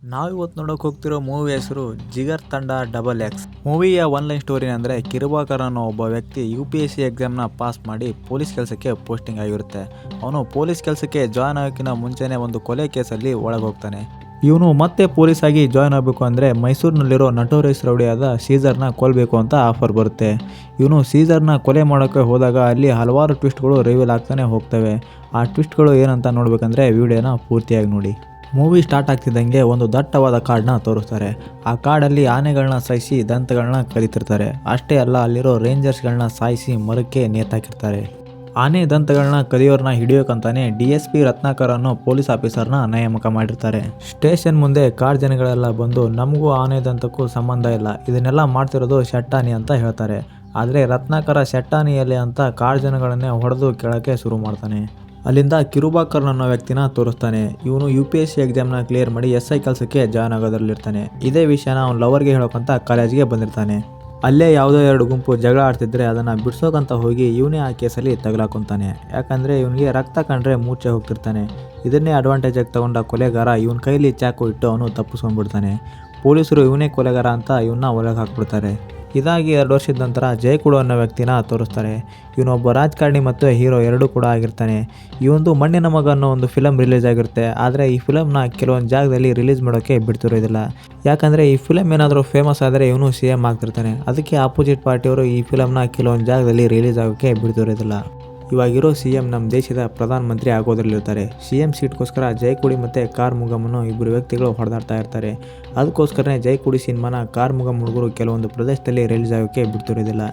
ನಾವಿವತ್ತು ನೋಡೋಕೆ ಹೋಗ್ತಿರೋ ಮೂವಿ ಹೆಸರು ಜಿಗರ್ ತಂಡ ಡಬಲ್ ಎಕ್ಸ್. ಮೂವಿಯ ಒನ್ಲೈನ್ ಸ್ಟೋರಿ ಅಂದರೆ ಕಿರುಬಾಕರ್ ಅನ್ನೋ ಒಬ್ಬ ವ್ಯಕ್ತಿ UPSC ಎಕ್ಸಾಮ್ನ ಪಾಸ್ ಮಾಡಿ ಪೊಲೀಸ್ ಕೆಲಸಕ್ಕೆ ಪೋಸ್ಟಿಂಗ್ ಆಗಿರುತ್ತೆ. ಅವನು ಪೊಲೀಸ್ ಕೆಲಸಕ್ಕೆ ಜಾಯ್ನ್ ಆಗೋಕ್ಕಿಂತ ಮುಂಚೆನೇ ಒಂದು ಕೊಲೆ ಕೇಸಲ್ಲಿ ಒಳಗೋಗ್ತಾನೆ. ಇವನು ಮತ್ತೆ ಪೊಲೀಸ್ ಆಗಿ ಜಾಯ್ನ್ ಆಗಬೇಕು ಅಂದರೆ ಮೈಸೂರಿನಲ್ಲಿರೋ ನಟೋರಿಯಸ್ ರೌಡಿಯಾದ ಸೀಸರ್ನ ಕೊಲ್ಲಬೇಕು ಅಂತ ಆಫರ್ ಬರುತ್ತೆ. ಇವನು ಸೀಸರ್ನ ಕೊಲೆ ಮಾಡೋಕ್ಕೆ ಹೋದಾಗ ಅಲ್ಲಿ ಹಲವಾರು ಟ್ವಿಸ್ಟ್ಗಳು ರಿವೀಲ್ ಆಗ್ತಾನೆ ಹೋಗ್ತವೆ. ಆ ಟ್ವಿಸ್ಟ್ಗಳು ಏನಂತ ನೋಡಬೇಕಂದ್ರೆ ವಿಡಿಯೋನ ಪೂರ್ತಿಯಾಗಿ ನೋಡಿ. ಮೂವಿ ಸ್ಟಾರ್ಟ್ ಆಗ್ತಿದ್ದಂಗೆ ಒಂದು ದಟ್ಟವಾದ ಕಾಡನ್ನ ತೋರಿಸ್ತಾರೆ. ಆ ಕಾಡಲ್ಲಿ ಆನೆಗಳನ್ನ ಸಾಯಿಸಿ ದಂತಗಳನ್ನ ಕರಿತಿರ್ತಾರೆ. ಅಷ್ಟೇ ಅಲ್ಲ, ಅಲ್ಲಿರೋ ರೇಂಜರ್ಸ್ಗಳನ್ನ ಸಾಯಿಸಿ ಮರಕ್ಕೆ ನೇತಾಕಿರ್ತಾರೆ. ಆನೆ ದಂತಗಳನ್ನ ಕದಿಯೋರನ್ನ ಹಿಡಿಯೋಕಂತಾನೆ DSP ರತ್ನಾಕರ್ ಅನ್ನೋ ಪೊಲೀಸ್ ಆಫೀಸರ್ನ ನೇಮಕ ಮಾಡಿರ್ತಾರೆ. ಸ್ಟೇಷನ್ ಮುಂದೆ ಕಾಡ್ ಜನಗಳೆಲ್ಲ ಬಂದು ನಮಗೂ ಆನೆ ದಂತಕ್ಕೂ ಸಂಬಂಧ ಇಲ್ಲ, ಇದನ್ನೆಲ್ಲ ಮಾಡ್ತಿರೋದು ಶೆಟ್ಟಾನಿ ಅಂತ ಹೇಳ್ತಾರೆ. ಆದರೆ ರತ್ನಾಕರ ಶೆಟ್ಟಾನಿಯಲ್ಲಿ ಅಂತ ಕಾಡ್ ಜನಗಳನ್ನೇ ಹೊಡೆದು ಕೆಳಕ್ಕೆ ಶುರು ಮಾಡ್ತಾನೆ. ಅಲ್ಲಿಂದ ಕಿರುಬಾಕರ್ ಅನ್ನೋ ವ್ಯಕ್ತಿನ ತೋರಿಸ್ತಾನೆ. ಇವನು UPSC ಎಕ್ಸಾಮ್ನ ಕ್ಲಿಯರ್ ಮಾಡಿ SI ಕೆಲಸಕ್ಕೆ ಜಾಯ್ನ್ ಆಗೋದ್ರಲ್ಲಿರ್ತಾನೆ. ಇದೇ ವಿಷಯನ ಅವ್ನು ಲವರ್ಗೆ ಹೇಳೋಕ್ಕಂತ ಕಾಲೇಜ್ಗೆ ಬಂದಿರ್ತಾನೆ. ಅಲ್ಲೇ ಯಾವುದೋ ಎರಡು ಗುಂಪು ಜಗಳ ಆಡ್ತಿದ್ರೆ ಅದನ್ನು ಬಿಡಿಸೋಕಂತ ಹೋಗಿ ಇವನೇ ಆ ಕೇಸಲ್ಲಿ ತಗಲಾಕೊಂತಾನೆ. ಯಾಕಂದರೆ ಇವನಿಗೆ ರಕ್ತ ಕಂಡ್ರೆ ಮೂರ್ಛೆ ಹೋಗ್ತಿರ್ತಾನೆ. ಇದನ್ನೇ ಅಡ್ವಾಂಟೇಜಾಗಿ ತಗೊಂಡ ಕೊಲೆಗಾರ ಇವನ ಕೈಲಿ ಚಾಕು ಇಟ್ಟು ಅವನು ತಪ್ಪಿಸ್ಕೊಂಡ್ಬಿಡ್ತಾನೆ. ಪೊಲೀಸರು ಇವನೇ ಕೊಲೆಗಾರ ಅಂತ ಇವನ್ನ ಒಳಗೆ ಹಾಕ್ಬಿಡ್ತಾರೆ. ಇದಾಗಿ 2 ವರ್ಷದ ನಂತರ ಜಯಕುಡು ಅನ್ನೋ ವ್ಯಕ್ತಿನ ತೋರಿಸ್ತಾರೆ. ಇವನೊಬ್ಬ ರಾಜಕಾರಣಿ ಮತ್ತು ಹೀರೋ ಎರಡೂ ಕೂಡ ಆಗಿರ್ತಾನೆ. ಇವೊಂದು ಮಣ್ಣಿನ ಮಗ ಅನ್ನೋ ಒಂದು ಫಿಲಮ್ ರಿಲೀಸ್ ಆಗಿರುತ್ತೆ. ಆದರೆ ಈ ಫಿಲಮ್ನ ಕೆಲವೊಂದು ಜಾಗದಲ್ಲಿ ರಿಲೀಸ್ ಮಾಡೋಕ್ಕೆ ಬಿಡ್ತಿರೋದಿಲ್ಲ. ಯಾಕಂದರೆ ಈ ಫಿಲಮ್ ಏನಾದರೂ ಫೇಮಸ್ ಆದರೆ ಇವನು CM ಆಗ್ತಿರ್ತಾನೆ. ಅದಕ್ಕೆ ಆಪೋಸಿಟ್ ಪಾರ್ಟಿಯವರು ಈ ಫಿಲಮ್ನ ಕೆಲವೊಂದು ಜಾಗದಲ್ಲಿ ರಿಲೀಸ್ ಆಗೋಕ್ಕೆ ಬಿಡ್ತಿರೋದಿಲ್ಲ. ಇವಾಗಿರೋ CM ನಮ್ಮ ದೇಶದ ಪ್ರಧಾನಮಂತ್ರಿ ಆಗೋದ್ರಲ್ಲಿರ್ತಾರೆ. CM ಸೀಟ್ಗೋಸ್ಕರ ಜಯಕುಡಿ ಮತ್ತು ಕಾರ್ಮುಗಮನ್ನು ಇಬ್ಬರು ವ್ಯಕ್ತಿಗಳು ಹೊಡೆದಾಡ್ತಾ ಇರ್ತಾರೆ. ಅದಕ್ಕೋಸ್ಕರನೇ ಜಯಕುಡಿ ಸಿನಿಮಾನ ಕಾರ್ಮುಗಮ್ ಹುಡುಗರು ಕೆಲವೊಂದು ಪ್ರದೇಶದಲ್ಲಿ ರಿಲೀಸ್ ಆಗೋಕ್ಕೆ ಬಿಡ್ತಿರೋದಿಲ್ಲ.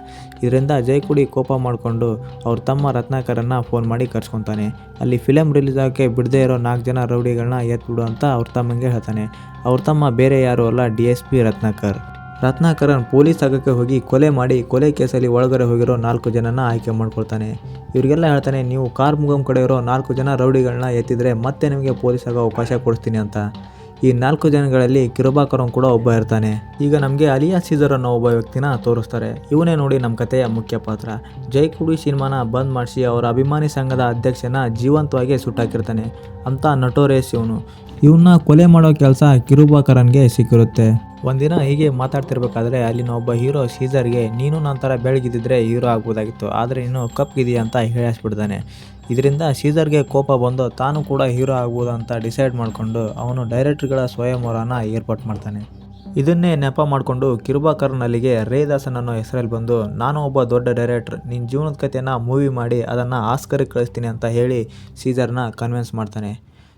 ಇದರಿಂದ ಜಯಕುಡಿ ಕೋಪ ಮಾಡಿಕೊಂಡು ಅವ್ರ ತಮ್ಮ ರತ್ನಾಕರನ್ನು ಫೋನ್ ಮಾಡಿ ಕರ್ಸ್ಕೊತಾನೆ. ಅಲ್ಲಿ ಫಿಲಮ್ ರಿಲೀಸ್ ಆಗೋಕ್ಕೆ ಬಿಡದೇ ಇರೋ 4 ಜನ ರೌಡಿಗಳನ್ನ ಎತ್ಬಿಡು ಅಂತ ಅವ್ರ ತಮ್ಮಂಗೆ ಹೇಳ್ತಾನೆ. ಅವ್ರ ತಮ್ಮ ಬೇರೆ ಯಾರೂ ಅಲ್ಲ, DSP ರತ್ನಾಕರ್. ರತ್ನಾಕರನ್ ಪೊಲೀಸ್ ಆಗೋಕ್ಕೆ ಹೋಗಿ ಕೊಲೆ ಮಾಡಿ ಕೊಲೆ ಕೇಸಲ್ಲಿ ಒಳಗಡೆ ಹೋಗಿರೋ 4 ಜನನ ಆಯ್ಕೆ ಮಾಡ್ಕೊಳ್ತಾನೆ. ಇವರಿಗೆಲ್ಲ ಹೇಳ್ತಾನೆ, ನೀವು ಕಾರ್ಮುಗಮ್ ಕಡೆ ಇರೋ 4 ಜನ ರೌಡಿಗಳನ್ನ ಎತ್ತಿದ್ರೆ ಮತ್ತೆ ನಿಮಗೆ ಪೊಲೀಸ್ ಆಗೋ ಅವಕಾಶ ಕೊಡಿಸ್ತೀನಿ ಅಂತ. ಈ 4 ಜನಗಳಲ್ಲಿ ಕಿರುಬಾಕರನ್ ಕೂಡ ಒಬ್ಬ ಇರ್ತಾನೆ. ಈಗ ನಮಗೆ ಅಲಿಯಾ ಸೀಸರ್ ಅನ್ನೋ ಒಬ್ಬ ವ್ಯಕ್ತಿನ ತೋರಿಸ್ತಾರೆ. ಇವನೇ ನೋಡಿ ನಮ್ಮ ಕಥೆಯ ಮುಖ್ಯ ಪಾತ್ರ. ಜಯಕುಡಿ ಸಿನಿಮಾನ ಬಂದ್ ಮಾಡಿಸಿ ಅವರ ಅಭಿಮಾನಿ ಸಂಘದ ಅಧ್ಯಕ್ಷನ ಜೀವಂತವಾಗಿ ಸುಟ್ಟಾಕಿರ್ತಾನೆ ಅಂತ ನಟೋರಿಯಸ್ ಇವನು. ಇವನ್ನ ಕೊಲೆ ಮಾಡೋ ಕೆಲಸ ಕಿರುಬಾಕರನ್ಗೆ ಸಿಕ್ಕಿರುತ್ತೆ. ಒಂದಿನ ಹೀಗೆ ಮಾತಾಡ್ತಿರ್ಬೇಕಾದ್ರೆ ಅಲ್ಲಿನ ಒಬ್ಬ ಹೀರೋ ಸೀಸರ್ಗೆ, ನೀನು ನನ್ನ ಥರ ಬೆಳಗಿದ್ದಿದ್ರೆ ಹೀರೋ ಆಗ್ಬೋದಾಗಿತ್ತು, ಆದರೆ ನೀನು ಕಪ್ಗಿದೆಯಾ ಅಂತ ಹೇಳಿಸ್ಬಿಡ್ತಾನೆ. ಇದರಿಂದ ಸೀಸರ್ಗೆ ಕೋಪ ಬಂದು ತಾನು ಕೂಡ ಹೀರೋ ಆಗ್ಬೋದು ಅಂತ ಡಿಸೈಡ್ ಮಾಡಿಕೊಂಡು ಅವನು ಡೈರೆಕ್ಟರ್ಗಳ ಸ್ವಯಂವರನ ಏರ್ಪಾಟ್ ಮಾಡ್ತಾನೆ. ಇದನ್ನೇ ನೆಪ ಮಾಡಿಕೊಂಡು ಕಿರುಬಾಕರ್ನ ಅಲ್ಲಿಗೆ ರೇದಾಸನ್ ಅನ್ನೋ ಹೆಸರಲ್ಲಿ ಬಂದು, ನಾನು ಒಬ್ಬ ದೊಡ್ಡ ಡೈರೆಕ್ಟರ್, ನಿನ್ನ ಜೀವನದ ಕಥೆಯನ್ನು ಮೂವಿ ಮಾಡಿ ಅದನ್ನು ಆಸ್ಕರ್ಗೆ ಕಳಿಸ್ತೀನಿ ಅಂತ ಹೇಳಿ ಸೀಸರ್ನ ಕನ್ವಿನ್ಸ್ ಮಾಡ್ತಾನೆ.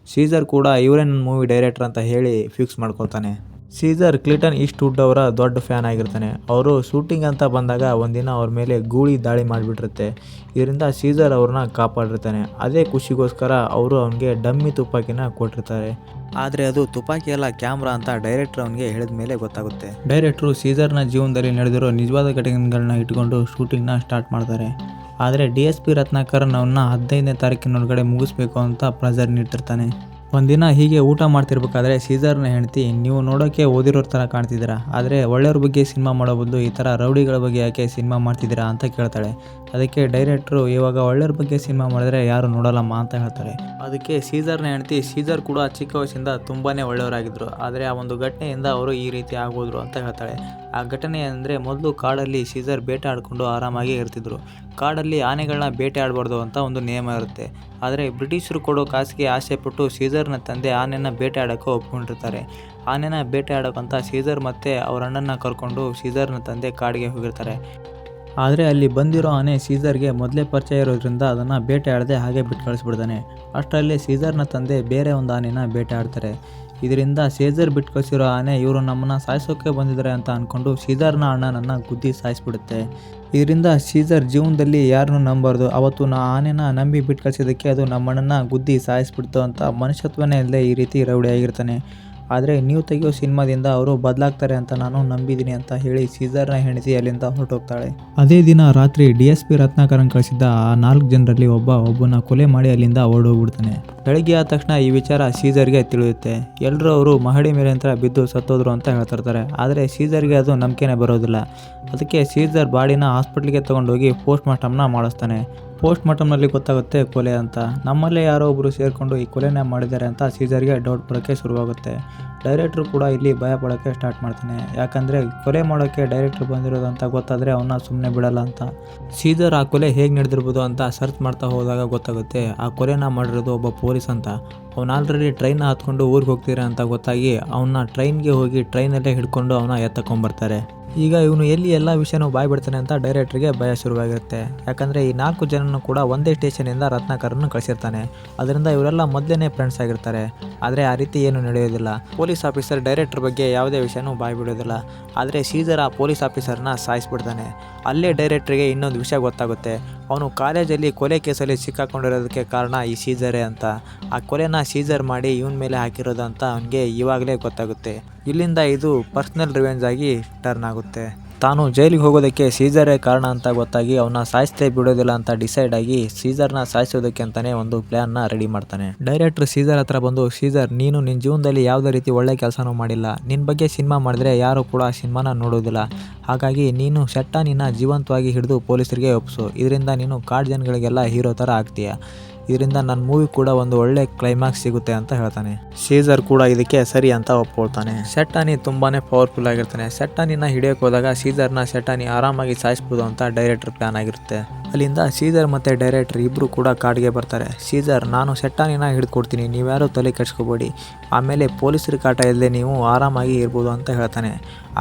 ಸೀಸರ್ ಕೂಡ ಇವರೇ ನನ್ನ ಮೂವಿ ಡೈರೆಕ್ಟರ್ ಅಂತ ಹೇಳಿ ಫಿಕ್ಸ್ ಮಾಡ್ಕೊಳ್ತಾನೆ. ಸೀಸರ್ ಕ್ಲಿಂಟನ್ ಈಸ್ಟ್ವುಡ್ ಅವರ ದೊಡ್ಡ ಫ್ಯಾನ್ ಆಗಿರ್ತಾನೆ. ಅವರು ಶೂಟಿಂಗ್ ಅಂತ ಬಂದಾಗ ಒಂದಿನ ಅವ್ರ ಮೇಲೆ ಗೂಳಿ ದಾಳಿ ಮಾಡಿಬಿಟ್ಟಿರುತ್ತೆ. ಇದರಿಂದ ಸೀಸರ್ ಅವ್ರನ್ನ ಕಾಪಾಡಿರ್ತಾನೆ. ಅದೇ ಖುಷಿಗೋಸ್ಕರ ಅವರು ಅವನಿಗೆ ಡಮ್ಮಿ ತುಪಾಕಿನ ಕೊಟ್ಟಿರ್ತಾರೆ. ಆದರೆ ಅದು ತುಪಾಕಿ ಅಲ್ಲ, ಕ್ಯಾಮ್ರಾ ಅಂತ ಡೈರೆಕ್ಟರ್ ಅವನಿಗೆ ಹೇಳಿದ ಮೇಲೆ ಗೊತ್ತಾಗುತ್ತೆ. ಡೈರೆಕ್ಟ್ರು ಸೀಸರ್ನ ಜೀವನದಲ್ಲಿ ನಡೆದಿರೋ ನಿಜವಾದ ಘಟನೆಗಳನ್ನ ಇಟ್ಕೊಂಡು ಶೂಟಿಂಗ್ನ ಸ್ಟಾರ್ಟ್ ಮಾಡ್ತಾರೆ. ಆದರೆ DSP ರತ್ನಾಕರನ್ ಅವನ್ನ 15ನೇ ತಾರೀಕಿನೊಳಗಡೆ ಮುಗಿಸ್ಬೇಕು ಅಂತ ಪ್ರೆಷರ್ ನೀಡ್ತಿರ್ತಾನೆ. ಒಂದಿನ ಹೀಗೆ ಊಟ ಮಾಡ್ತಿರ್ಬೇಕಾದ್ರೆ ಸೀಸರ್ನ ಹೆಂಡತಿ, ನೀವು ನೋಡೋಕ್ಕೆ ಓದಿರೋರ ಥರ ಕಾಣ್ತಿದ್ದೀರಾ, ಆದರೆ ಒಳ್ಳೆಯವ್ರ ಬಗ್ಗೆ ಸಿನಿಮಾ ಮಾಡೋ ಬದಲು ಈ ಥರ ರೌಡಿಗಳ ಬಗ್ಗೆ ಯಾಕೆ ಸಿನಿಮಾ ಮಾಡ್ತಿದ್ದೀರಾ ಅಂತ ಕೇಳ್ತಾಳೆ. ಅದಕ್ಕೆ ಡೈರೆಕ್ಟ್ರು, ಇವಾಗ ಒಳ್ಳೆಯವ್ರ ಬಗ್ಗೆ ಸಿನಿಮಾ ಮಾಡಿದ್ರೆ ಯಾರು ನೋಡಲ್ಲಮ್ಮ ಅಂತ ಹೇಳ್ತಾರೆ. ಅದಕ್ಕೆ ಸೀಸರ್ನ ಹೆಂಡತಿ, ಸೀಸರ್ ಕೂಡ ಚಿಕ್ಕ ವಯಸ್ಸಿಂದ ತುಂಬಾ ಒಳ್ಳೆಯವರಾಗಿದ್ದರು, ಆದರೆ ಆ ಒಂದು ಘಟನೆಯಿಂದ ಅವರು ಈ ರೀತಿ ಆಗೋದ್ರು ಅಂತ ಹೇಳ್ತಾಳೆ. ಆ ಘಟನೆ ಅಂದರೆ, ಮೊದಲು ಕಾಡಲ್ಲಿ ಸೀಸರ್ ಬೇಟೆ ಆಡಿಕೊಂಡು ಆರಾಮಾಗಿ ಇರ್ತಿದ್ರು. ಕಾಡಲ್ಲಿ ಆನೆಗಳನ್ನ ಬೇಟೆ ಆಡಬಾರ್ದು ಅಂತ ಒಂದು ನಿಯಮ ಇರುತ್ತೆ. ಆದರೆ ಬ್ರಿಟಿಷರು ಕೊಡೋ ಕಾಸಿಗೆ ಆಸೆಪಟ್ಟು ಸೀಸರ್ನ ತಂದೆ ಆನೆನ ಬೇಟೆ ಆಡೋಕ್ಕೆ ಒಪ್ಕೊಂಡಿರ್ತಾರೆ. ಆನೆನ ಬೇಟೆ ಆಡೋಕ್ಕಂತ ಸೀಸರ್ ಮತ್ತು ಅವ್ರ ಅಣ್ಣನ ಕರ್ಕೊಂಡು ಸೀಸರ್ನ ತಂದೆ ಕಾಡಿಗೆ ಹೋಗಿರ್ತಾರೆ. ಆದರೆ ಅಲ್ಲಿ ಬಂದಿರೋ ಆನೆ ಸೀಸರ್ಗೆ ಮೊದಲೇ ಪರಿಚಯ ಇರೋದ್ರಿಂದ ಅದನ್ನು ಬೇಟೆ ಆಡದೆ ಹಾಗೆ ಬಿಟ್ಟು ಕಳಿಸ್ಬಿಡ್ತಾನೆ. ಅಷ್ಟರಲ್ಲಿ ಸೀಸರ್ನ ತಂದೆ ಬೇರೆ ಒಂದು ಆನೆನ ಬೇಟೆ ಆಡ್ತಾರೆ. ಇದರಿಂದ ಸೀಸರ್ ಬಿಟ್ಟು ಕಳಿಸಿರೋ ಆನೆ ಇವರು ನಮ್ಮನ್ನು ಸಾಯಿಸೋಕ್ಕೆ ಬಂದಿದ್ದಾರೆ ಅಂತ ಅಂದ್ಕೊಂಡು ಸೀಸರ್ನ ಅಣ್ಣನನ್ನು ಗುದ್ದಿ ಸಾಯಿಸ್ಬಿಡುತ್ತೆ. ಇದರಿಂದ ಸೀಸರ್ ಜೀವನದಲ್ಲಿ ಯಾರನ್ನೂ ನಂಬಾರ್ದು, ಅವತ್ತು ಆನೆನ ನಂಬಿ ಬಿಟ್ಟು ಕಳಿಸಿದ್ದಕ್ಕೆ ಅದು ನಮ್ಮಣ್ಣನ ಗುದ್ದಿ ಸಾಯಿಸ್ಬಿಡ್ತು ಅಂತ ಮನುಷ್ಯತ್ವನೇ ಇಲ್ಲದೆ ಈ ರೀತಿ ರೌಡಿ ಆಗಿರ್ತಾನೆ. ಆದರೆ ನೀವು ತೆಗೆಯೋ ಸಿನಿಮಾದಿಂದ ಅವರು ಬದಲಾಗ್ತಾರೆ ಅಂತ ನಾನು ನಂಬಿದ್ದೀನಿ ಅಂತ ಹೇಳಿ ಸೀಸರ್ನ ಹೆಂಡತಿ ಅಲ್ಲಿಂದ ಹೊರಟೋಗ್ತಾಳೆ. ಅದೇ ದಿನ ರಾತ್ರಿ DSP ರತ್ನಾಕರನ್ ಕಳಿಸಿದ್ದ ಆ 4 ಜನರಲ್ಲಿ ಒಬ್ಬನ ಕೊಲೆ ಮಾಡಿ ಅಲ್ಲಿಂದ ಓಡೋಗ್ಬಿಡ್ತಾನೆ. ಬೆಳಗ್ಗೆ ಆದ ತಕ್ಷಣ ಈ ವಿಚಾರ ಸೀಸರ್ಗೆ ತಿಳಿಯುತ್ತೆ. ಎಲ್ಲರೂ ಅವರು ಮಹಡಿ ಮೇಲೆ ಅಂತ ಬಿದ್ದು ಸತ್ತೋದ್ರು ಅಂತ ಹೇಳ್ತಿರ್ತಾರೆ. ಆದರೆ ಸೀಸರ್ಗೆ ಅದು ನಂಬಿಕೆನೇ ಬರೋದಿಲ್ಲ. ಅದಕ್ಕೆ ಸೀಸರ್ ಬಾಡಿನ ಹಾಸ್ಪಿಟ್ಲಿಗೆ ತೊಗೊಂಡೋಗಿ ಪೋಸ್ಟ್ ಮಾರ್ಟಮ್ನ ಮಾಡಿಸ್ತಾನೆ. ಪೋಸ್ಟ್ ಮಾರ್ಟಮ್ನಲ್ಲಿ ಗೊತ್ತಾಗುತ್ತೆ ಕೊಲೆ ಅಂತ. ನಮ್ಮಲ್ಲೇ ಯಾರೋ ಒಬ್ಬರು ಸೇರಿಕೊಂಡು ಈ ಕೊಲೆನ ಮಾಡಿದ್ದಾರೆ ಅಂತ ಸೀಸರ್ಗೆ ಡೌಟ್ ಬರೋಕ್ಕೆ ಶುರುವಾಗುತ್ತೆ. ಡೈರೆಕ್ಟ್ರು ಕೂಡ ಇಲ್ಲಿ ಭಯ ಪಡೋಕ್ಕೆ ಸ್ಟಾರ್ಟ್ ಮಾಡ್ತಾನೆ. ಯಾಕಂದರೆ ಕೊಲೆ ಮಾಡೋಕ್ಕೆ ಡೈರೆಕ್ಟ್ರು ಬಂದಿರೋದು ಅಂತ ಗೊತ್ತಾದರೆ ಅವನ್ನ ಸುಮ್ಮನೆ ಬಿಡಲ್ಲ ಅಂತ. ಸೀಸರ್ ಆ ಕೊಲೆ ಹೇಗೆ ನಡೆದಿರ್ಬೋದು ಅಂತ ಸರ್ಚ್ ಮಾಡ್ತಾ ಹೋದಾಗ ಗೊತ್ತಾಗುತ್ತೆ ಆ ಕೊಲೆನ ಮಾಡಿರೋದು ಒಬ್ಬ ಪೊಲೀಸ್ ಅಂತ. ಅವ್ನು ಆಲ್ರೆಡಿ ಟ್ರೈನ್ ಹತ್ಕೊಂಡು ಊರಿಗೆ ಹೋಗ್ತೀರ ಅಂತ ಗೊತ್ತಾಗಿ ಅವನ್ನ ಟ್ರೈನ್ಗೆ ಹೋಗಿ ಟ್ರೈನಲ್ಲೇ ಹಿಡ್ಕೊಂಡು ಅವನ್ನ ಎತ್ತಕೊಂಬರ್ತಾರೆ. ಈಗ ಇವನು ಎಲ್ಲಿ ಎಲ್ಲ ವಿಷಯನೂ ಬಾಯ್ ಬಿಡ್ತಾನೆ ಅಂತ ಡೈರೆಕ್ಟ್ರಿಗೆ ಭಯ ಶುರುವಾಗಿರುತ್ತೆ. ಯಾಕಂದರೆ ಈ 4 ಜನನೂ ಕೂಡ ಒಂದೇ ಸ್ಟೇಷನಿಂದ ರತ್ನಾಕರನ್ನು ಕಳಿಸಿರ್ತಾನೆ. ಅದರಿಂದ ಇವರೆಲ್ಲ ಮೊದಲೇ ಫ್ರೆಂಡ್ಸ್ ಆಗಿರ್ತಾರೆ. ಆದರೆ ಆ ರೀತಿ ಏನು ನಡೆಯೋದಿಲ್ಲ. ಪೊಲೀಸ್ ಆಫೀಸರ್ ಡೈರೆಕ್ಟ್ರ್ ಬಗ್ಗೆ ಯಾವುದೇ ವಿಷಯನೂ ಬಾಯ್ ಬಿಡೋದಿಲ್ಲ. ಆದರೆ ಸೀಸರ್ ಆ ಪೊಲೀಸ್ ಆಫೀಸರ್ನ ಸಾಯಿಸ್ಬಿಡ್ತಾನೆ. ಅಲ್ಲೇ ಡೈರೆಕ್ಟ್ರಿಗೆ ಇನ್ನೊಂದು ವಿಷಯ ಗೊತ್ತಾಗುತ್ತೆ. ಅವನು ಕಾಲೇಜಲ್ಲಿ ಕೊಲೆ ಕೇಸಲ್ಲಿ ಸಿಕ್ಕಾಕೊಂಡಿರೋದಕ್ಕೆ ಕಾರಣ ಈ ಸೀಸರೇ ಅಂತ. ಆ ಕೊಲೆನ ಸೀಸರ್ ಮಾಡಿ ಇವನ ಮೇಲೆ ಹಾಕಿರೋದು ಅಂತ ಅವನಿಗೆ ಇವಾಗಲೇ ಗೊತ್ತಾಗುತ್ತೆ. ಇಲ್ಲಿಂದ ಇದು ಪರ್ಸ್ನಲ್ ರಿವೆಂಜ್ ಆಗಿ ಟರ್ನ್ ಆಗುತ್ತೆ. ತಾನು ಜೈಲಿಗೆ ಹೋಗೋದಕ್ಕೆ ಸೀಸರೇ ಕಾರಣ ಅಂತ ಗೊತ್ತಾಗಿ ಅವನ್ನ ಸಾಯಿಸಲೇ ಬಿಡೋದಿಲ್ಲ ಅಂತ ಡಿಸೈಡ್ ಆಗಿ ಸೀಸರ್ನ ಸಾಯಿಸೋದಕ್ಕೆ ಅಂತಾನೆ ಒಂದು ಪ್ಲ್ಯಾನ್ನ ರೆಡಿ ಮಾಡ್ತಾನೆ. ಡೈರೆಕ್ಟ್ರ್ ಸೀಸರ್ ಹತ್ರ ಬಂದು, ಸೀಸರ್ ನೀನು ನಿನ್ನ ಜೀವನದಲ್ಲಿ ಯಾವುದೇ ರೀತಿ ಒಳ್ಳೆ ಕೆಲಸನೂ ಮಾಡಿಲ್ಲ. ನಿನ್ನ ಬಗ್ಗೆ ಸಿನಿಮಾ ಮಾಡಿದ್ರೆ ಯಾರು ಕೂಡ ಆ ಸಿನಿಮಾನ ನೋಡೋದಿಲ್ಲ. ಹಾಗಾಗಿ ನೀನು ಶೆಟ್ಟಾನಿನ ಜೀವಂತವಾಗಿ ಹಿಡಿದು ಪೊಲೀಸರಿಗೆ ಒಪ್ಪಿಸು. ಇದರಿಂದ ನೀನು ಕಾಡು ಜನಗಳಿಗೆಲ್ಲ ಹೀರೋ ಥರ ಆಗ್ತೀಯ. ಇದರಿಂದ ನನ್ನ ಮೂವಿ ಕೂಡ ಒಂದು ಒಳ್ಳೆ ಕ್ಲೈಮ್ಯಾಕ್ಸ್ ಸಿಗುತ್ತೆ ಅಂತ ಹೇಳ್ತಾನೆ. ಸೀಸರ್ ಕೂಡ ಇದಕ್ಕೆ ಸರಿ ಅಂತ ಒಪ್ಕೊಳ್ತಾನೆ. ಶೆಟ್ಟಾನಿ ತುಂಬಾ ಪವರ್ಫುಲ್ ಆಗಿರ್ತಾನೆ. ಶೆಟ್ಟಾನಿನ ಹಿಡಿಯೋಕೆ ಹೋದಾಗ ಸೀಸರ್ನ ಶೆಟ್ಟಾನಿ ಆರಾಮಾಗಿ ಸಾಯಿಸ್ಬೋದು ಅಂತ ಡೈರೆಕ್ಟರ್ ಪ್ಲಾನ್ ಆಗಿರುತ್ತೆ. ಅಲ್ಲಿಂದ ಸೀಸರ್ ಮತ್ತು ಡೈರೆಕ್ಟರ್ ಇಬ್ಬರು ಕೂಡ ಕಾಡಿಗೆ ಬರ್ತಾರೆ. ಸೀಸರ್, ನಾನು ಶೆಟ್ಟಾನಿನ ಹಿಡ್ಕೊಡ್ತೀನಿ, ನೀವ್ಯಾರು ತಲೆ ಕೆಡಿಸ್ಕೋಬೇಡಿ. ಆಮೇಲೆ ಪೊಲೀಸರ ಕಾಟ ಇಲ್ಲದೆ ನೀವು ಆರಾಮಾಗಿ ಇರ್ಬೋದು ಅಂತ ಹೇಳ್ತಾನೆ.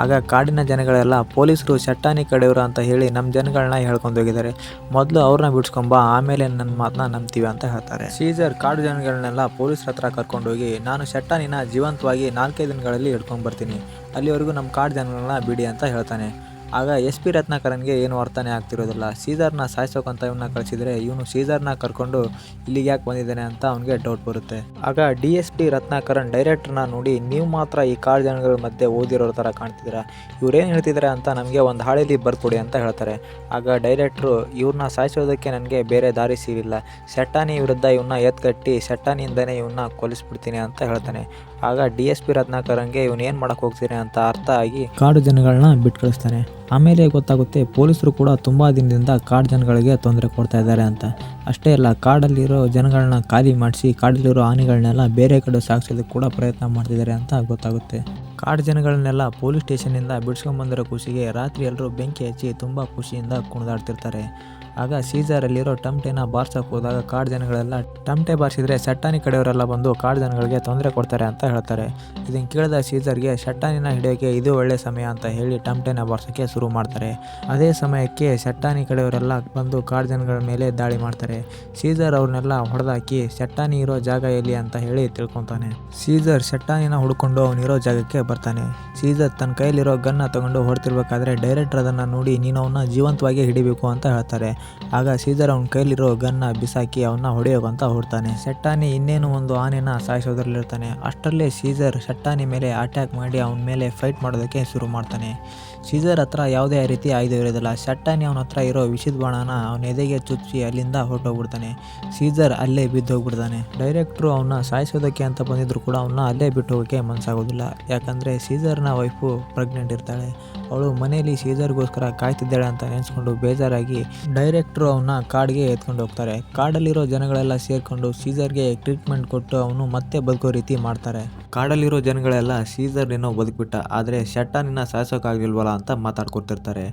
ಆಗ ಕಾಡಿನ ಜನಗಳೆಲ್ಲ ಪೊಲೀಸರು ಶೆಟ್ಟಾನಿ ಕಡೆಯವರು ಅಂತ ಹೇಳಿ ನಮ್ಮ ಜನಗಳನ್ನ ಹೇಳ್ಕೊಂಡೋಗಿದ್ದಾರೆ. ಮೊದಲು ಅವ್ರನ್ನ ಬಿಡ್ಸ್ಕೊಂಬ, ಆಮೇಲೆ ನನ್ನ ಮಾತನ್ನ ನಂಬ್ತೀವಿ ಅಂತ ಹೇಳ್ತಾರೆ. ಸೀಸರ್ ಕಾಡು ಜನಗಳನ್ನೆಲ್ಲ ಪೊಲೀಸರ ಹತ್ರ ಕರ್ಕೊಂಡೋಗಿ, ನಾನು ಶೆಟ್ಟಾನಿನ ಜೀವಂತವಾಗಿ 4-5 ದಿನಗಳಲ್ಲಿ ಹಿಡ್ಕೊಂಡ್ಬರ್ತೀನಿ, ಅಲ್ಲಿವರೆಗೂ ನಮ್ಮ ಕಾಡು ಜನಗಳನ್ನ ಬಿಡಿ ಅಂತ ಹೇಳ್ತಾನೆ. ಆಗ SP ರತ್ನಾಕರನ್ಗೆ ಏನು ಅರ್ಥನೇ ಆಗ್ತಿರೋದಿಲ್ಲ. ಸೀಸರ್ನ ಸಾಯಿಸೋಕಂತ ಇವನ್ನ ಕಳಿಸಿದರೆ ಇವನು ಸೀಸರ್ನ ಕರ್ಕೊಂಡು ಇಲ್ಲಿಗೆ ಯಾಕೆ ಬಂದಿದ್ದಾನೆ ಅಂತ ಅವನಿಗೆ ಡೌಟ್ ಬರುತ್ತೆ. ಆಗ DSP ರತ್ನಾಕರನ್ ಡೈರೆಕ್ಟ್ರನ್ನ ನೋಡಿ, ನೀವು ಮಾತ್ರ ಈ ಕಾಡು ಜನಗಳ ಮಧ್ಯೆ ಓದಿರೋ ಥರ ಕಾಣ್ತಿದ್ದೀರಾ, ಇವ್ರೇನು ಹೇಳ್ತಿದ್ದಾರೆ ಅಂತ ನಮಗೆ ಒಂದು ಹಾಳೆಯಲ್ಲಿ ಬರ್ಕೊಡಿ ಅಂತ ಹೇಳ್ತಾರೆ. ಆಗ ಡೈರೆಕ್ಟ್ರು, ಇವ್ರನ್ನ ಸಾಯಿಸೋದಕ್ಕೆ ನನಗೆ ಬೇರೆ ದಾರಿ ಸಿಗಲಿಲ್ಲ, ಶೆಟ್ಟಾನಿ ವಿರುದ್ಧ ಇವನ್ನ ಎತ್ಕಟ್ಟಿ ಶೆಟ್ಟಾನಿಯಿಂದನೇ ಇವನ್ನ ಕೊಲಿಸ್ಬಿಡ್ತೀನಿ ಅಂತ ಹೇಳ್ತಾನೆ. ಆಗ DSP ರತ್ನಾಕರನ್ಗೆ ಇವನು ಏನು ಮಾಡೋಕ್ಕೆ ಹೋಗ್ತೀನಿ ಅಂತ ಅರ್ಥ ಆಗಿ ಕಾಡು ಜನಗಳನ್ನ ಬಿಟ್ಟು ಕಳಿಸ್ತಾನೆ. ಆಮೇಲೆ ಗೊತ್ತಾಗುತ್ತೆ ಪೊಲೀಸರು ಕೂಡ ತುಂಬ ದಿನದಿಂದ ಕಾಡು ಜನಗಳಿಗೆ ತೊಂದರೆ ಕೊಡ್ತಾ ಇದ್ದಾರೆ ಅಂತ. ಅಷ್ಟೇ ಅಲ್ಲ, ಕಾಡಲ್ಲಿರೋ ಜನಗಳನ್ನ ಖಾಲಿ ಮಾಡಿಸಿ ಕಾಡಲ್ಲಿರೋ ಆನೆಗಳನ್ನೆಲ್ಲ ಬೇರೆ ಕಡೆ ಸಾಗಿಸೋದಕ್ಕೆ ಕೂಡ ಪ್ರಯತ್ನ ಮಾಡ್ತಿದ್ದಾರೆ ಅಂತ ಗೊತ್ತಾಗುತ್ತೆ. ಕಾಡು ಜನಗಳನ್ನೆಲ್ಲ ಪೊಲೀಸ್ ಸ್ಟೇಷನ್ನಿಂದ ಬಿಡಿಸ್ಕೊಂಬಂದಿರೋ ಖುಷಿಗೆ ರಾತ್ರಿ ಎಲ್ಲರೂ ಬೆಂಕಿ ಹಚ್ಚಿ ತುಂಬ ಖುಷಿಯಿಂದ ಕುಣಿದಾಡ್ತಿರ್ತಾರೆ. ಆಗ ಸೀಸರಲ್ಲಿರೋ ಟಮಟೆನ ಬಾರ್ಸಕ್ಕೆ ಹೋದಾಗ ಕಾಡು ಜನಗಳೆಲ್ಲ ಟಮಟೆ ಬಾರಿಸಿದ್ರೆ ಶೆಟ್ಟಾನಿ ಕಡೆಯವರೆಲ್ಲ ಬಂದು ಕಾಡು ಜನಗಳಿಗೆ ತೊಂದರೆ ಕೊಡ್ತಾರೆ ಅಂತ ಹೇಳ್ತಾರೆ. ಇದನ್ನು ಕೇಳಿದ ಸೀಸರ್ಗೆ ಶೆಟ್ಟಾನಿನ ಹಿಡಿಯೋಕ್ಕೆ ಇದು ಒಳ್ಳೆ ಸಮಯ ಅಂತ ಹೇಳಿ ಟಮಟೆನ ಬಾರ್ಸೋಕ್ಕೆ ಶುರು ಮಾಡ್ತಾರೆ. ಅದೇ ಸಮಯಕ್ಕೆ ಶೆಟ್ಟಾನಿ ಕಡೆಯವರೆಲ್ಲ ಬಂದು ಕಾಡು ಜನಗಳ ಮೇಲೆ ದಾಳಿ ಮಾಡ್ತಾರೆ. ಸೀಸರ್ ಅವ್ರನ್ನೆಲ್ಲ ಹೊಡೆದಾಕಿ ಶೆಟ್ಟಾನಿ ಇರೋ ಜಾಗ ಎಲ್ಲಿ ಅಂತ ಹೇಳಿ ತಿಳ್ಕೊತಾನೆ. ಸೀಸರ್ ಶೆಟ್ಟಾನಿನ ಹುಡ್ಕೊಂಡು ಅವನಿರೋ ಜಾಗಕ್ಕೆ ಬರ್ತಾನೆ. ಸೀಸರ್ ತನ್ನ ಕೈಲಿರೋ ಗನ್ನ ತಗೊಂಡು ಹೊಡ್ತಿರ್ಬೇಕಾದ್ರೆ ಡೈರೆಕ್ಟರ್ ಅದನ್ನು ನೋಡಿ, ನೀನು ಅವನ್ನ ಜೀವಂತವಾಗಿ ಹಿಡಿಬೇಕು ಅಂತ ಹೇಳ್ತಾರೆ. ಆಗ ಸೀಸರ್ ಅವನ ಕೈಲಿರೋ ಗನ್ನ ಬಿಸಾಕಿ ಅವನ್ನ ಹೊಡೆಯೋಕಂತ ಹೊಡ್ತಾನೆ. ಶೆಟ್ಟಾನಿ ಇನ್ನೇನು ಒಂದು ಆನೆನ ಸಾಯಿಸೋದ್ರಲ್ಲಿರ್ತಾನೆ. ಅಷ್ಟರಲ್ಲೇ ಸೀಸರ್ ಶೆಟ್ಟಾನಿ ಮೇಲೆ ಅಟ್ಯಾಕ್ ಮಾಡಿ ಅವನ ಮೇಲೆ ಫೈಟ್ ಮಾಡೋದಕ್ಕೆ ಶುರು ಮಾಡ್ತಾನೆ. ಸೀಸರ್ ಹತ್ರ ಯಾವುದೇ ರೀತಿ ಆಯುಧ ಇರೋದಿಲ್ಲ. ಶೆಟ್ಟಾನಿ ಅವನ ಹತ್ರ ಇರೋ ವಿಷದ ಬಾಣನ ಅವನ ಎದೆಗೆ ಚುಚ್ಚಿ ಅಲ್ಲಿಂದ ಹೊರಟೋಗ್ಬಿಡ್ತಾನೆ. ಸೀಸರ್ ಅಲ್ಲೇ ಬಿದ್ದೋಗ್ಬಿಡ್ತಾನೆ. ಡೈರೆಕ್ಟ್ರು ಅವನ್ನ ಸಾಯಿಸೋದಕ್ಕೆ ಅಂತ ಬಂದಿದ್ರು ಕೂಡ ಅವನ್ನ ಅಲ್ಲೇ ಬಿಟ್ಟು ಹೋಗೋಕ್ಕೆ ಮನಸ್ಸಾಗೋದಿಲ್ಲ. ಯಾಕಂದರೆ ಸೀಸರ್ನ ವೈಫು ಪ್ರೆಗ್ನೆಂಟ್ ಇರ್ತಾಳೆ. ಅವಳು ಮನೆಯಲ್ಲಿ ಸೀಸರ್ಗೋಸ್ಕರ ಕಾಯ್ತಿದ್ದಾಳೆ ಅಂತ ನೆನೆಸ್ಕೊಂಡು ಬೇಜಾರಾಗಿ ಡೈರೆಕ್ಟ್ರು ಅವನ್ನ ಕಾಡಿಗೆ ಎತ್ಕೊಂಡು ಹೋಗ್ತಾರೆ. ಕಾಡಲ್ಲಿರೋ ಜನಗಳೆಲ್ಲ ಸೇರಿಕೊಂಡು ಸೀಸರ್ಗೆ ಟ್ರೀಟ್ಮೆಂಟ್ ಕೊಟ್ಟು ಅವನು ಮತ್ತೆ ಬದುಕೋ ರೀತಿ ಮಾಡ್ತಾರೆ. ಕಾಡಲ್ಲಿರೋ ಜನಗಳೆಲ್ಲ ಸೀಸರ್ ಏನೋ ಬದುಕ್ಬಿಟ್ಟ, ಆದರೆ ಶೆಟ್ಟಾನಿನ ಸಾಯಿಸೋಕ್ಕಾಗಿಲ್ವಲ್ಲ ಅಂತ ಮಾತಾಡ್ಕೊತಿರ್ತಾರೆ.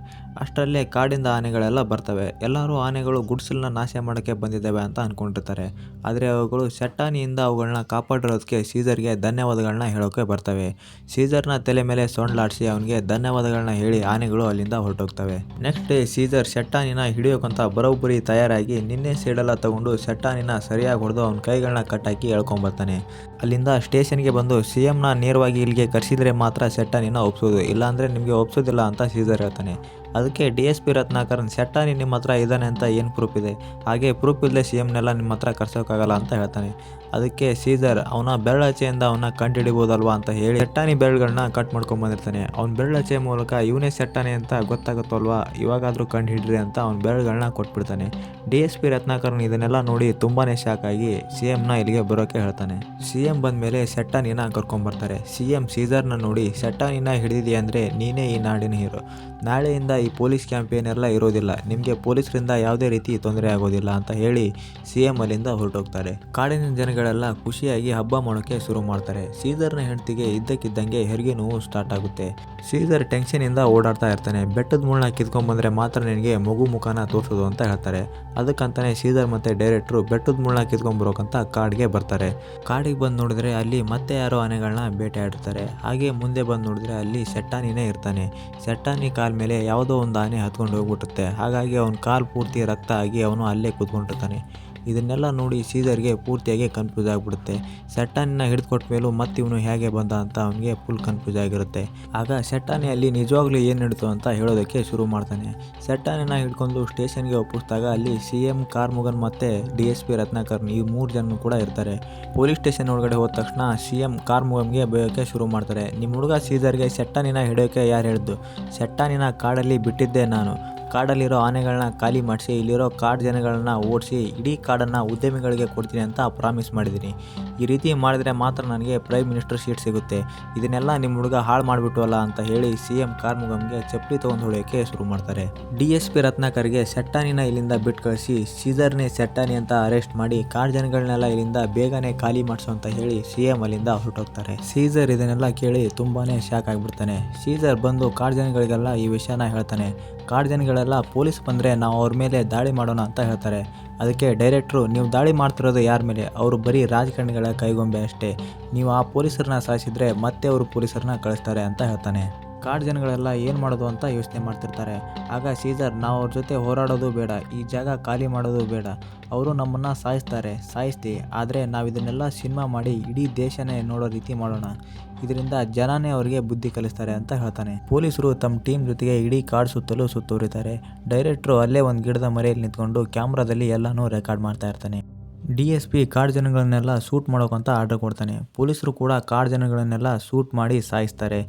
ಅಷ್ಟರಲ್ಲೇ ಕಾಡಿಂದ ಆನೆಗಳೆಲ್ಲ ಬರ್ತವೆ. ಎಲ್ಲರೂ ಆನೆಗಳು ಗುಡ್ಸಲನ್ನ ನಾಶ ಮಾಡೋಕ್ಕೆ ಬಂದಿದ್ದಾವೆ ಅಂತ ಅಂದ್ಕೊಂಡಿರ್ತಾರೆ. ಆದರೆ ಅವುಗಳು ಶೆಟ್ಟಾನಿಯಿಂದ ಅವುಗಳನ್ನ ಕಾಪಾಡಿರೋದಕ್ಕೆ ಸೀಸರ್ಗೆ ಧನ್ಯವಾದಗಳನ್ನ ಹೇಳೋಕ್ಕೆ ಬರ್ತವೆ. ಸೀಸರ್ನ ತಲೆ ಮೇಲೆ ಸೊಂಡ್ಲಾಡಿಸಿ ಅವನಿಗೆ ಧನ್ಯವಾದಗಳನ್ನ ಹೇಳಿ ಆನೆಗಳು ಅಲ್ಲಿಂದ ಹೊರಟೋಗ್ತವೆ. ನೆಕ್ಸ್ಟ್ ಡೇ ಸೀಸರ್ ಶೆಟ್ಟಾನಿನ ಹಿಡಿಯೋಕಂತ ಬರೋಬ್ಬರಿ ತಯಾರಾಗಿ ನಿನ್ನೆ ಸೈಡೆಲ್ಲ ತಗೊಂಡು ಶೆಟ್ಟಾನಿನ ಸರಿಯಾಗಿ ಹೊಡೆದು ಅವನ ಕೈಗಳನ್ನ ಕಟ್ಟಾಕಿ ಎಳ್ಕೊಂಬರ್ತಾನೆ. ಅಲ್ಲಿಂದ ಸ್ಟೇಷನ್ಗೆ ಬಂದು CMನ ನೇರವಾಗಿ ಇಲ್ಲಿಗೆ ಕರೆಸಿದರೆ ಮಾತ್ರ ಶೆಟ್ಟಾನಿನ ಒಪ್ಸೋದು, ಇಲ್ಲಾಂದರೆ ನಿಮಗೆ ಒಪ್ಸೋದಿಲ್ಲ ಅಂತ ಸೀಸರ್ ಹೇಳ್ತಾನೆ. ಅದಕ್ಕೆ DSP ರತ್ನಾಕರನ್, ಶೆಟ್ಟಾನಿ ನಿಮ್ಮ ಹತ್ರ ಇದ್ದಾನೆ ಅಂತ ಏನು ಪ್ರೂಫ್ ಇದೆ, ಹಾಗೆ ಪ್ರೂಫ್ ಇಲ್ಲದೆ CMನೆಲ್ಲ ನಿಮ್ಮ ಹತ್ರ ಕರ್ಸೋಕ್ಕಾಗಲ್ಲ ಅಂತ ಹೇಳ್ತಾನೆ. ಅದಕ್ಕೆ ಸೀಸರ್ ಅವನ ಬೆರಳಚೆಯಿಂದ ಅವನ್ನ ಕಂಡುಹಿಡಿಬೋದಲ್ವಾ ಅಂತ ಹೇಳಿ ಶೆಟ್ಟಾನಿ ಬೆರಳುಗಳನ್ನ ಕಟ್ ಮಾಡ್ಕೊಂಬಂದಿರ್ತಾನೆ. ಅವ್ನ ಬೆರಳಚೆ ಮೂಲಕ ಇವನೇ ಶೆಟ್ಟಾನಿ ಅಂತ ಗೊತ್ತಾಗುತ್ತಲ್ವಾ, ಇವಾಗಾದರೂ ಕಂಡು ಹಿಡ್ರಿ ಅಂತ ಅವ್ನ ಬೆರಳುಗಳನ್ನ ಕೊಟ್ಬಿಡ್ತಾನೆ. DSP ರತ್ನಾಕರನ್ ಇದನ್ನೆಲ್ಲ ನೋಡಿ ತುಂಬಾ ಶಾಕ್ ಆಗಿ CMನ ಇಲ್ಲಿಗೆ ಬರೋಕ್ಕೆ ಹೇಳ್ತಾನೆ. CM ಬಂದಮೇಲೆ ಶೆಟ್ಟಾನಿನ ಕರ್ಕೊಂಬರ್ತಾರೆ. CM ಸೀಸರ್ನ ನೋಡಿ, ಶೆಟ್ಟಾನಿನ ಹಿಡಿದಿದೆಯಾ ಅಂದರೆ ನೀನೇ ಈ ನಾಡಿನ ಹೀರೋ, ನಾಳೆಯಿಂದ ಈ ಪೊಲೀಸ್ ಕ್ಯಾಂಪೇನ್ ಎಲ್ಲ ಇರೋದಿಲ್ಲ, ನಿಮಗೆ ಪೊಲೀಸರಿಂದ ಯಾವುದೇ ರೀತಿ ತೊಂದರೆ ಆಗೋದಿಲ್ಲ ಅಂತ ಹೇಳಿ CM ಅಲ್ಲಿಂದ ಹೊರಟೋಗ್ತಾರೆ. ಕಾಡಿನ ಜನಗಳೆಲ್ಲ ಖುಷಿಯಾಗಿ ಹಬ್ಬ ಮಾಡೋಕ್ಕೆ ಶುರು ಮಾಡ್ತಾರೆ. ಸೀಸರ್ನ ಹೆಂಡತಿಗೆ ಇದ್ದಕ್ಕಿದ್ದಂಗೆ ಹೆರಿಗೆ ನೋವು ಸ್ಟಾರ್ಟ್ ಆಗುತ್ತೆ. ಸೀಸರ್ ಟೆನ್ಷನಿಂದ ಓಡಾಡ್ತಾ ಇರ್ತಾನೆ. ಬೆಟ್ಟದ ಮುಳ್ಳ ಕಿತ್ಕೊಂಡ್ಬಂದ್ರೆ ಮಾತ್ರ ನಿನಗೆ ಮಗು ಮುಖನ ತೋರಿಸೋದು ಅಂತ ಹೇಳ್ತಾರೆ. ಅದಕ್ಕಂತಾನೆ ಸೀಸರ್ ಮತ್ತು ಡೈರೆಕ್ಟ್ರು ಬೆಟ್ಟದ ಮುಳ್ಳ ಕಿತ್ಕೊಂಡ್ಬರೋಕಂತ ಕಾಡಿಗೆ ಬರ್ತಾರೆ. ಕಾಡಿಗೆ ಬಂದು ನೋಡಿದ್ರೆ ಅಲ್ಲಿ ಮತ್ತೆ ಯಾರೋ ಆನೆಗಳನ್ನ ಬೇಟೆಯಾಡ್ತಾರೆ. ಹಾಗೆ ಮುಂದೆ ಬಂದು ನೋಡಿದ್ರೆ ಅಲ್ಲಿ ಸೆಟ್ಟಾನಿನೇ ಇರ್ತಾನೆ. ಸೆಟ್ಟಾನಿ ಕಾಲ ಮೇಲೆ ಯಾವುದೋ ಒಂದು ಆನೆ ಹತ್ಕೊಂಡು ಹೋಗ್ಬಿಡುತ್ತೆ. ಹಾಗಾಗಿ ಅವನ ಕಾಲು ಪೂರ್ತಿ ರಕ್ತ ಆಗಿ ಅವನು ಅಲ್ಲೇ ಕೂತ್ಕೊಂಡಿರ್ತಾನೆ. ಇದನ್ನೆಲ್ಲ ನೋಡಿ ಸೀಸರ್ಗೆ ಪೂರ್ತಿಯಾಗಿ ಕನ್ಫ್ಯೂಸ್ ಆಗಿಬಿಡುತ್ತೆ. ಸೆಟ್ಟಾನಿನ ಹಿಡಿದುಕೊಟ್ಟ ಮೇಲೂ ಮತ್ತೆ ಇವನು ಹೇಗೆ ಬಂದ ಅಂತ ಅವನಿಗೆ ಫುಲ್ ಕನ್ಫ್ಯೂಸ್ ಆಗಿರುತ್ತೆ. ಆಗ ಸೆಟ್ಟಾನಿ ಅಲ್ಲಿ ನಿಜವಾಗ್ಲೂ ಏನು ನಡೀತು ಅಂತ ಹೇಳೋದಕ್ಕೆ ಶುರು ಮಾಡ್ತಾನೆ. ಸೆಟ್ಟಾನಿನ ಹಿಡ್ಕೊಂಡು ಸ್ಟೇಷನ್ಗೆ ಒಪ್ಪಿಸಿದಾಗ ಅಲ್ಲಿ CM ಕಾರ್ಮುಗನ್ ಮತ್ತು DSP ರತ್ನಾಕರ್ ಈ 3 ಜನ ಕೂಡ ಇರ್ತಾರೆ. ಪೊಲೀಸ್ ಸ್ಟೇಷನ್ ಒಳಗಡೆ ಹೋದ ತಕ್ಷಣ CM ಕಾರ್ಮುಗನ್ಗೆ ಬೈಯೋಕ್ಕೆ ಶುರು ಮಾಡ್ತಾರೆ. ನಿಮ್ಮ ಹುಡುಗ ಸೀಸರ್ಗೆ ಸೆಟ್ಟಾನಿನ ಹಿಡಿಯೋಕ್ಕೆ ಯಾರು ಹೇಳಿದ್ದು? ಸೆಟ್ಟಾನಿನ ಕಾಡಲ್ಲಿ ಬಿಟ್ಟಿದ್ದೆ ನಾನು. ಕಾಡಲ್ಲಿರೋ ಆನೆಗಳನ್ನ ಖಾಲಿ ಮಾಡಿಸಿ ಇಲ್ಲಿರೋ ಕಾಡು ಜನಗಳನ್ನ ಓಡಿಸಿ ಇಡೀ ಕಾಡನ್ನು ಉದ್ಯಮಿಗಳಿಗೆ ಕೊಡ್ತೀನಿ ಅಂತ ಪ್ರಾಮಿಸ್ ಮಾಡಿದ್ದೀನಿ. ಈ ರೀತಿ ಮಾಡಿದ್ರೆ ಮಾತ್ರ ನನಗೆ ಪ್ರೈಮ್ ಮಿನಿಸ್ಟರ್ ಸೀಟ್ ಸಿಗುತ್ತೆ. ಇದನ್ನೆಲ್ಲ ನಿಮ್ಮ ಹುಡುಗ ಹಾಳು ಮಾಡಿಬಿಟ್ಟವಲ್ಲ ಅಂತ ಹೇಳಿ CM ಕಾರ್ಮುಗಮ್ಗೆ ಚಪ್ಪಲಿ ತೊಗೊಂಡು ಹೊಡೆಯೋಕ್ಕೆ ಶುರು ಮಾಡ್ತಾರೆ. DSP ರತ್ನಾಕರ್ಗೆ ಸೆಟ್ಟಾನಿನ ಇಲ್ಲಿಂದ ಬಿಟ್ಟು ಕಳಿಸಿ ಸೀಸರ್ನೇ ಸೆಟ್ಟಾನಿ ಅಂತ ಅರೆಸ್ಟ್ ಮಾಡಿ ಕಾಡು ಜನಗಳನ್ನೆಲ್ಲ ಇಲ್ಲಿಂದ ಬೇಗನೆ ಖಾಲಿ ಮಾಡಿಸೋ ಅಂತ ಹೇಳಿ CM ಅಲ್ಲಿಂದ ಹೊರಟೋಗ್ತಾರೆ. ಸೀಸರ್ ಇದನ್ನೆಲ್ಲ ಕೇಳಿ ತುಂಬಾ ಶಾಕ್ ಆಗಿಬಿಡ್ತಾನೆ. ಸೀಸರ್ ಬಂದು ಕಾಡು ಜನಗಳಿಗೆಲ್ಲ ಈ ವಿಷಯನ ಹೇಳ್ತಾನೆ. ಕಾಡು ಜನಗಳೆಲ್ಲ ಪೊಲೀಸ್ ಬಂದರೆ ನಾವು ಅವ್ರ ಮೇಲೆ ದಾಳಿ ಮಾಡೋಣ ಅಂತ ಹೇಳ್ತಾರೆ. ಅದಕ್ಕೆ ಡೈರೆಕ್ಟ್ರು, ನೀವು ದಾಳಿ ಮಾಡ್ತಿರೋದು ಯಾರ ಮೇಲೆ? ಅವರು ಬರೀ ರಾಜಕಾರಣಿಗಳ ಕೈಗೊಂಬೆ ಅಷ್ಟೇ. ನೀವು ಆ ಪೊಲೀಸರನ್ನ ಸಾಯಿಸಿದ್ರೆ ಮತ್ತೆ ಅವರು ಪೊಲೀಸರನ್ನ ಕಳಿಸ್ತಾರೆ ಅಂತ ಹೇಳ್ತಾನೆ. ಕಾಡು ಜನಗಳೆಲ್ಲ ಏನು ಮಾಡೋದು ಅಂತ ಯೋಚನೆ ಮಾಡ್ತಿರ್ತಾರೆ. ಆಗ ಸೀಸರ್, ನಾವು ಅವ್ರ ಜೊತೆ ಹೋರಾಡೋದು ಬೇಡ, ಈ ಜಾಗ ಖಾಲಿ ಮಾಡೋದು ಬೇಡ, ಅವರು ನಮ್ಮನ್ನು ಸಾಯಿಸ್ತೀವಿ, ಆದರೆ ನಾವು ಇದನ್ನೆಲ್ಲ ಸಿನಿಮಾ ಮಾಡಿ ಇಡೀ ದೇಶನೇ ನೋಡೋ ರೀತಿ ಮಾಡೋಣ, ಇದರಿಂದ ಜನನೇ ಅವರಿಗೆ ಬುದ್ಧಿ ಕಲಿಸ್ತಾರೆ ಅಂತ ಹೇಳ್ತಾನೆ. ಪೊಲೀಸರು ತಮ್ಮ ಟೀಮ್ ಜೊತೆಗೆ ಇಡೀ ಕಾಡು ಸುತ್ತಲೂ ಸುತ್ತುವರಿತಾರೆ. ಡೈರೆಕ್ಟ್ರು ಅಲ್ಲೇ ಒಂದು ಗಿಡದ ಮರೆಯಲ್ಲಿ ನಿಂತ್ಕೊಂಡು ಕ್ಯಾಮ್ರಾದಲ್ಲಿ ಎಲ್ಲನೂ ರೆಕಾರ್ಡ್ ಮಾಡ್ತಾ ಇರ್ತಾನೆ. DSP ಕಾಡು ಜನಗಳನ್ನೆಲ್ಲ ಶೂಟ್ ಮಾಡೋಕ್ಕಂತ ಆರ್ಡರ್ ಕೊಡ್ತಾನೆ. ಪೊಲೀಸರು ಕೂಡ ಕಾಡು ಜನಗಳನ್ನೆಲ್ಲ ಶೂಟ್ ಮಾಡಿ ಸಾಯಿಸ್ತಾರೆ.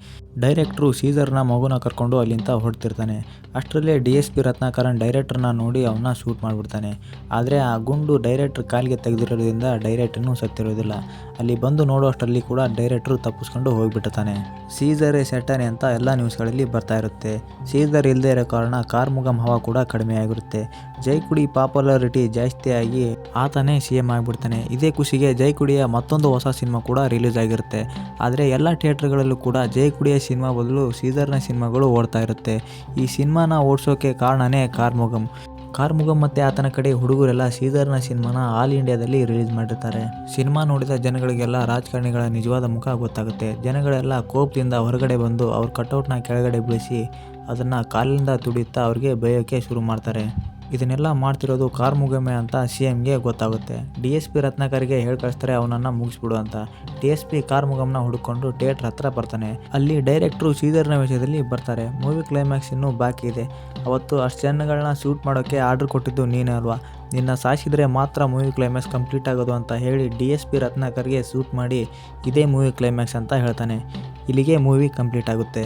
ಡೈರೆಕ್ಟ್ರು ಸೀಸರ್ನ ಮಗುನ ಕರ್ಕೊಂಡು ಅಲ್ಲಿಂದ ಹೊರಡ್ತಿರ್ತಾನೆ. ಅಷ್ಟರಲ್ಲೇ DSP ರತ್ನಾಕರನ್ ಡೈರೆಕ್ಟ್ರನ್ನ ನೋಡಿ ಅವನ್ನ ಶೂಟ್ ಮಾಡಿಬಿಡ್ತಾನೆ. ಆದರೆ ಆ ಗುಂಡು ಡೈರೆಕ್ಟ್ರ್ ಕಾಲಿಗೆ ತೆಗೆದಿರೋದ್ರಿಂದ ಡೈರೆಕ್ಟ್ರನ್ನೂ ಸತ್ತಿರೋದಿಲ್ಲ. ಅಲ್ಲಿ ಬಂದು ನೋಡೋಷ್ಟರಲ್ಲಿ ಕೂಡ ಡೈರೆಕ್ಟ್ರು ತಪ್ಪಿಸ್ಕೊಂಡು ಹೋಗಿಬಿಡ್ತಾನೆ. ಸೀಸರೇ ಸೆಟ್ಟಾನಿ ಅಂತ ಎಲ್ಲ ನ್ಯೂಸ್ಗಳಲ್ಲಿ ಬರ್ತಾ ಇರುತ್ತೆ. ಸೀಸರ್ ಇಲ್ಲದೆ ಇರೋ ಕಾರಣ ಕಾರ್ಮುಗಮ್ ಹವಾ ಕೂಡ ಕಡಿಮೆ ಆಗಿರುತ್ತೆ. ಜೈಕುಡಿ ಪಾಪ್ಯುಲಾರಿಟಿ ಜಾಸ್ತಿ ಆಗಿ ಆತನೇ CM ಆಗಿಬಿಡ್ತಾನೆ. ಇದೇ ಖುಷಿಗೆ ಜೈಕುಡಿಯ ಮತ್ತೊಂದು ಹೊಸ ಸಿನಿಮಾ ಕೂಡ ರಿಲೀಸ್ ಆಗಿರುತ್ತೆ. ಆದರೆ ಎಲ್ಲ ಥಿಯೇಟ್ರ್ಗಳಲ್ಲೂ ಕೂಡ ಜೈಕುಡಿಯ ಸಿನಿಮಾ ಬದಲು ಸೀಸರ್ನ ಸಿನಿಮಾಗಳು ಓಡ್ತಾ ಇರುತ್ತೆ. ಈ ಸಿನಿಮಾನ ಓಡಿಸೋಕೆ ಕಾರಣನೇ ಕಾರ್ಮುಗಮ್ ಮತ್ತು ಆತನ ಕಡೆ ಹುಡುಗರೆಲ್ಲ ಸೀಸರ್ನ ಸಿನಿಮಾನ ಆಲ್ ಇಂಡಿಯಾದಲ್ಲಿ ರಿಲೀಸ್ ಮಾಡಿರ್ತಾರೆ. ಸಿನಿಮಾ ನೋಡಿದ ಜನಗಳಿಗೆಲ್ಲ ರಾಜಕಾರಣಿಗಳ ನಿಜವಾದ ಮುಖ ಗೊತ್ತಾಗುತ್ತೆ. ಜನಗಳೆಲ್ಲ ಕೋಪದಿಂದ ಹೊರಗಡೆ ಬಂದು ಅವ್ರ ಕಟೌಟ್ನ ಕೆಳಗಡೆ ಬೀಳಿಸಿ ಅದನ್ನು ಕಾಲಿಂದ ತುಡಿಯುತ್ತಾ ಅವ್ರಿಗೆ ಬೈಯೋಕ್ಕೆ ಶುರು ಮಾಡ್ತಾರೆ. ಇದನ್ನೆಲ್ಲ ಮಾಡ್ತಿರೋದು ಕಾರ್ಮುಗಮೆ ಅಂತ CMಗೆ ಗೊತ್ತಾಗುತ್ತೆ. DSP ರತ್ನಾಕರ್ಗೆ ಹೇಳಿ ಕಳಿಸ್ತಾರೆ ಅವನನ್ನು ಮುಗಿಸ್ಬಿಡು ಅಂತ. DSP ಕಾರ್ಮುಗಮ್ನ ಹುಡುಕೊಂಡು ಥಿಯೇಟ್ರ್ ಹತ್ರ ಬರ್ತಾನೆ. ಅಲ್ಲಿ ಡೈರೆಕ್ಟ್ರು ಸೀಸರ್ನ ವಿಷಯದಲ್ಲಿ ಬರ್ತಾರೆ. ಮೂವಿ ಕ್ಲೈಮ್ಯಾಕ್ಸ್ ಇನ್ನೂ ಬಾಕಿ ಇದೆ. ಅವತ್ತು ಅಷ್ಟು ಜನಗಳನ್ನ ಶೂಟ್ ಮಾಡೋಕ್ಕೆ ಆರ್ಡರ್ ಕೊಟ್ಟಿದ್ದು ನೀನೇ ಅಲ್ವಾ, ನಿನ್ನ ಸಾಯಿಸಿದರೆ ಮಾತ್ರ ಮೂವಿ ಕ್ಲೈಮ್ಯಾಕ್ಸ್ ಕಂಪ್ಲೀಟ್ ಆಗೋದು ಅಂತ ಹೇಳಿ DSP ರತ್ನಾಕರ್ಗೆ ಶೂಟ್ ಮಾಡಿ ಇದೇ ಮೂವಿ ಕ್ಲೈಮ್ಯಾಕ್ಸ್ ಅಂತ ಹೇಳ್ತಾನೆ. ಇಲ್ಲಿಗೆ ಮೂವಿ ಕಂಪ್ಲೀಟ್ ಆಗುತ್ತೆ.